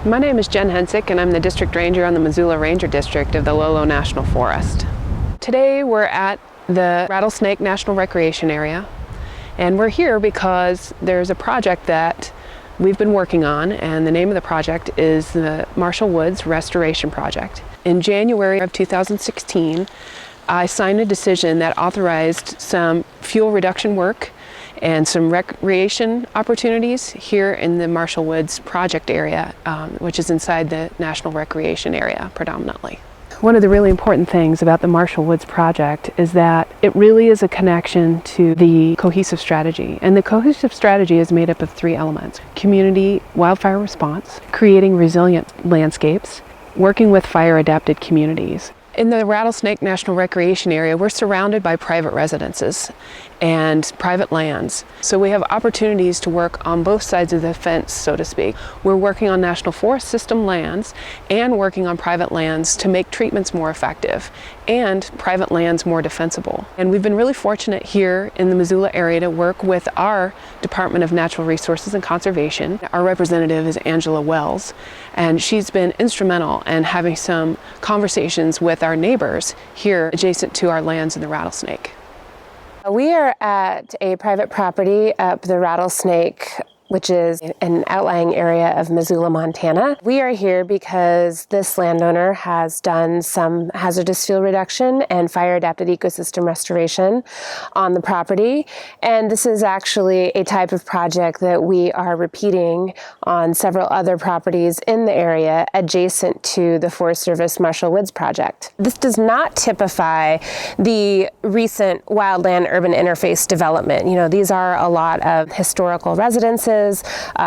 My name is Jen Hensick and I'm the District Ranger on the Missoula Ranger District of the Lolo National Forest. Today we're at the Rattlesnake National Recreation Area, and we're here because there's a project that we've been working on, and the name of the project is the Marshall Woods Restoration Project. In January of 2016, I signed a decision that authorized some fuel reduction work and some recreation opportunities here in the Marshall Woods project area, which is inside the National Recreation Area predominantly. One of the really important things about the Marshall Woods project is that it really is a connection to the cohesive strategy. And the cohesive strategy is made up of three elements: community wildfire response, creating resilient landscapes, working with fire-adapted communities. In the Rattlesnake National Recreation Area, we're surrounded by private residences and private lands. So we have opportunities to work on both sides of the fence, so to speak. We're working on National Forest System lands and working on private lands to make treatments more effective and private lands more defensible. And we've been really fortunate here in the Missoula area to work with our Department of Natural Resources and Conservation. Our representative is Angela Wells, and she's been instrumental in having some conversations with our neighbors here adjacent to our lands in the Rattlesnake. We are at a private property up the Rattlesnake, which is an outlying area of Missoula, Montana. We are here because this landowner has done some hazardous fuel reduction and fire-adapted ecosystem restoration on the property. And this is actually a type of project that we are repeating on several other properties in the area adjacent to the Forest Service Marshall Woods project. This does not typify the recent wildland-urban interface development. You know, these are a lot of historical residences,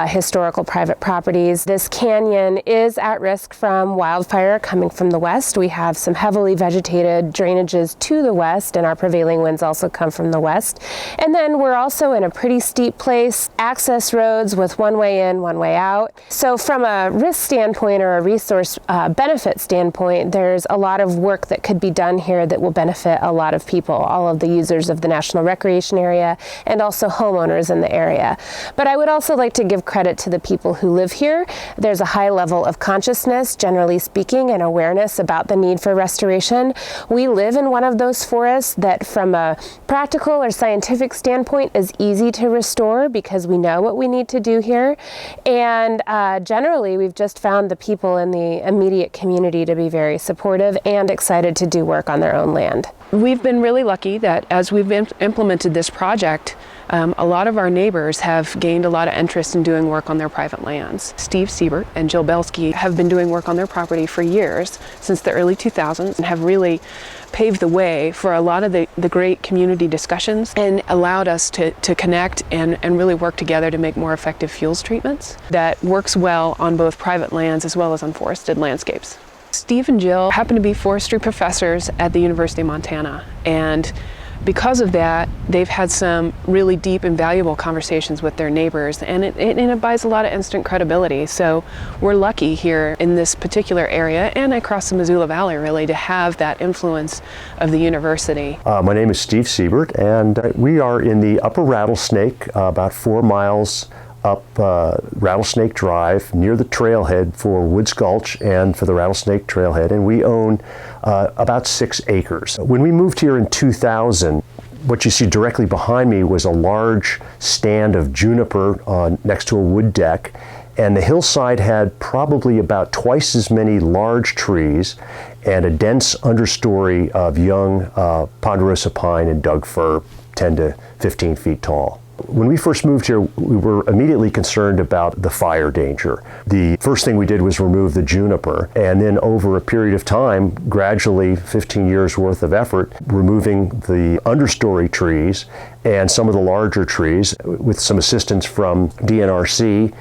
historical private properties. This canyon is at risk from wildfire coming from the west. We have some heavily vegetated drainages to the west, and our prevailing winds also come from the west. And then we're also in a pretty steep place, access roads with one way in, one way out. So from a risk standpoint or a resource benefit standpoint, there's a lot of work that could be done here that will benefit a lot of people, all of the users of the National Recreation Area and also homeowners in the area. But I would also like to give credit to the people who live here. There's a high level of consciousness, generally speaking, and awareness about the need for restoration. We live in one of those forests that from a practical or scientific standpoint is easy to restore because we know what we need to do here. And generally, we've just found the people in the immediate community to be very supportive and excited to do work on their own land. We've been really lucky that as we've implemented this project, a lot of our neighbors have gained a lot of interest in doing work on their private lands. Steve Siebert and Jill Belsky have been doing work on their property for years, since the early 2000s, and have really paved the way for a lot of the great community discussions and allowed us to connect and really work together to make more effective fuels treatments that works well on both private lands as well as on forested landscapes. Steve and Jill happen to be forestry professors at the University of Montana, and because of that, they've had some really deep and valuable conversations with their neighbors, and it buys a lot of instant credibility. So we're lucky here in this particular area and across the Missoula Valley, really, to have that influence of the university. My name is Steve Siebert, and we are in the Upper Rattlesnake, about 4 miles up Rattlesnake Drive near the trailhead for Woods Gulch and for the Rattlesnake Trailhead, and we own about 6 acres. When we moved here in 2000, what you see directly behind me was a large stand of juniper next to a wood deck, and the hillside had probably about twice as many large trees and a dense understory of young ponderosa pine and Doug fir, 10 to 15 feet tall. When we first moved here, we were immediately concerned about the fire danger. The first thing we did was remove the juniper, and then over a period of time, gradually 15 years worth of effort, removing the understory trees and some of the larger trees. With some assistance from DNRC,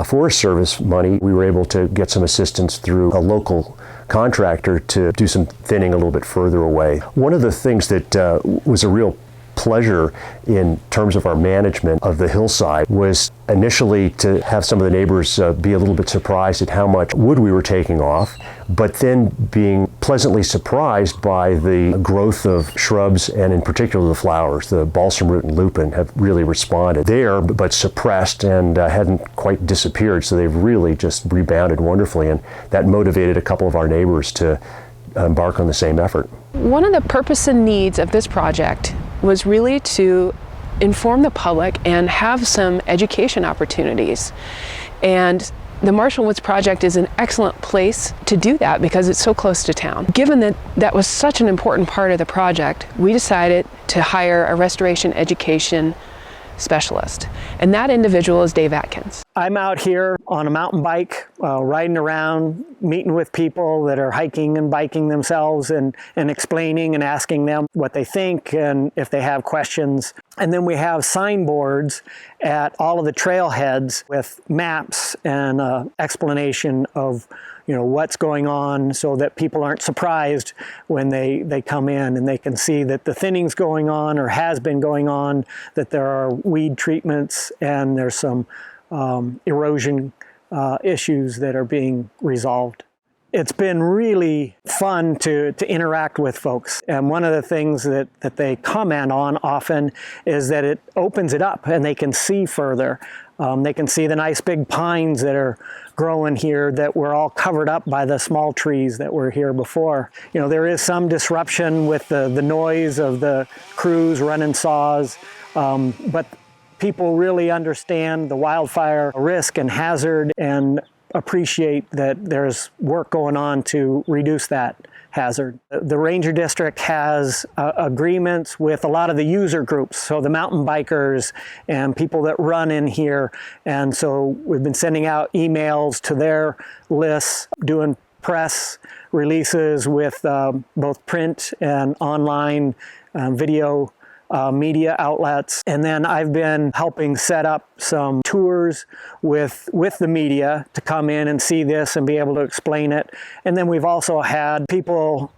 Forest Service money, we were able to get some assistance through a local contractor to do some thinning a little bit further away. One of the things that was a real pleasure in terms of our management of the hillside was initially to have some of the neighbors be a little bit surprised at how much wood we were taking off, but then being pleasantly surprised by the growth of shrubs and in particular the flowers. The balsam root and lupin have really responded there, but suppressed and hadn't quite disappeared, so they've really just rebounded wonderfully, and that motivated a couple of our neighbors to embark on the same effort. One of the purpose and needs of this project was really to inform the public and have some education opportunities. And the Marshall Woods Project is an excellent place to do that because it's so close to town. Given that that was such an important part of the project, we decided to hire a restoration education specialist, and that individual is Dave Atkins. I'm out here on a mountain bike, riding around, meeting with people that are hiking and biking themselves and explaining and asking them what they think and if they have questions. And then we have signboards at all of the trailheads with maps and explanation of what's going on, so that people aren't surprised when they come in and they can see that the thinning's going on or has been going on, that there are weed treatments and there's some erosion issues that are being resolved. It's been really fun to interact with folks. And one of the things that they comment on often is that it opens it up and they can see further. They can see the nice big pines that are growing here that were all covered up by the small trees that were here before. There is some disruption with the noise of the crews running saws, but people really understand the wildfire risk and hazard and appreciate that there's work going on to reduce that hazard. The Ranger District has agreements with a lot of the user groups, so the mountain bikers and people that run in here, and so we've been sending out emails to their lists, doing press releases with both print and online video media outlets. And then I've been helping set up some tours with the media to come in and see this and be able to explain it. And then we've also had people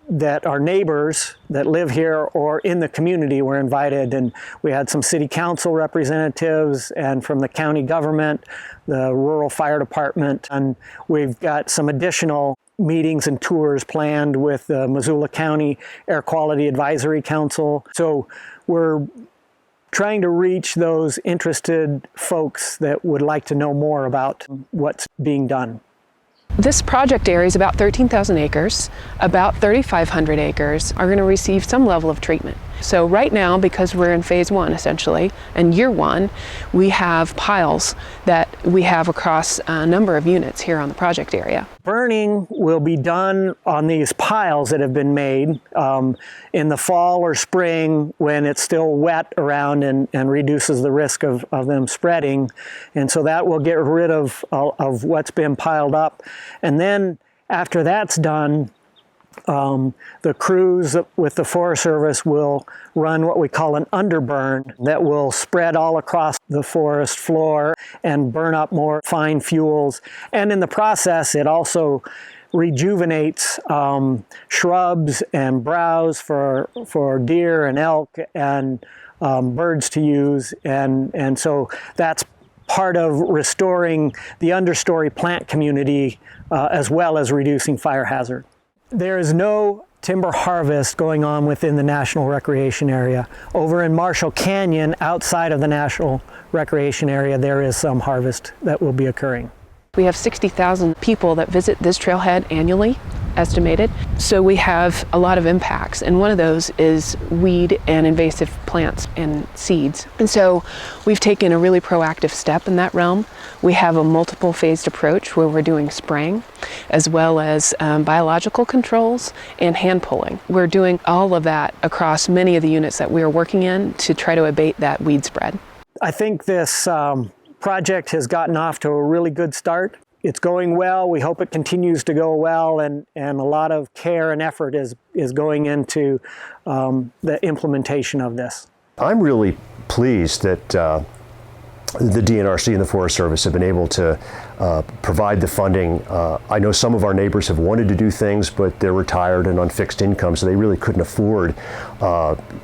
that are neighbors that live here or in the community were invited, and we had some city council representatives and from the county government, the rural fire department, and we've got some additional meetings and tours planned with the Missoula County Air Quality Advisory Council. So we're trying to reach those interested folks that would like to know more about what's being done. This project area is about 13,000 acres. About 3,500 acres are going to receive some level of treatment. So right now, because we're in phase one essentially, and year one, we have piles that we have across a number of units here on the project area. Burning will be done on these piles that have been made in the fall or spring when it's still wet around and reduces the risk of them spreading. And so that will get rid of what's been piled up. And then after that's done, the crews with the Forest Service will run what we call an underburn that will spread all across the forest floor and burn up more fine fuels. And in the process, it also rejuvenates shrubs and browse for deer and elk and birds to use. And so that's part of restoring the understory plant community as well as reducing fire hazard. There is no timber harvest going on within the National Recreation Area. Over in Marshall Canyon, outside of the National Recreation Area, there is some harvest that will be occurring. We have 60,000 people that visit this trailhead annually, estimated. So we have a lot of impacts, and one of those is weed and invasive plants and seeds. And so we've taken a really proactive step in that realm. We have a multiple phased approach where we're doing spraying as well as biological controls and hand pulling. We're doing all of that across many of the units that we are working in to try to abate that weed spread. I think this project has gotten off to a really good start. It's going well. We hope it continues to go well, and a lot of care and effort is going into the implementation of this. I'm really pleased that the DNRC and the Forest Service have been able to provide the funding. I know some of our neighbors have wanted to do things, but they're retired and on fixed income, so they really couldn't afford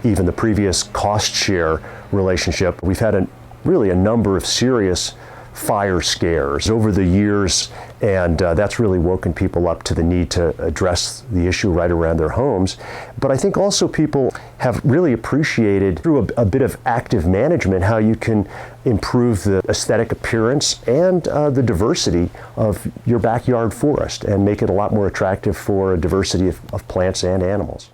even the previous cost share relationship. We've had really a number of serious fire scares over the years, and that's really woken people up to the need to address the issue right around their homes. But I think also people have really appreciated, through a bit of active management, how you can improve the aesthetic appearance and the diversity of your backyard forest and make it a lot more attractive for a diversity of plants and animals.